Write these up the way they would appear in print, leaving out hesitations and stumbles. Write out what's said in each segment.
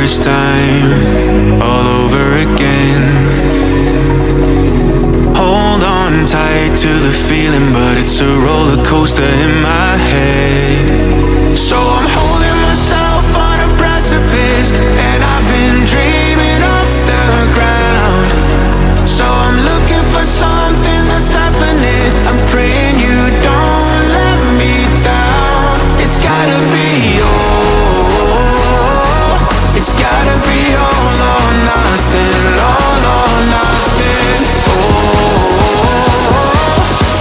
first time, all over again. Hold on tight to the feeling, but it's a roller coaster in my head. So I'm holding myself on a precipice, and I've been dreaming off the ground. So I'm looking for something that's definite. I'm praying you don't let me down. It's gotta be it's gotta be all or nothing, all or nothing. Oh,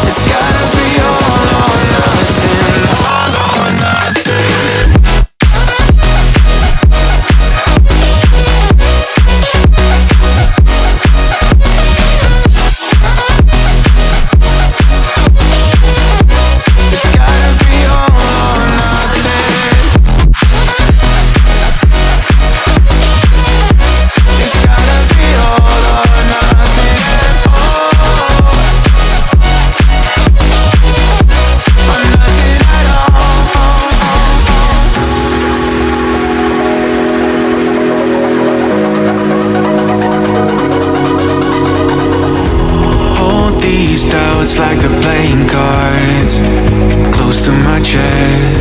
it's gotta be all or nothing, all or nothing. It's gotta be all or nothing. It's like they're playing cards close to my chest.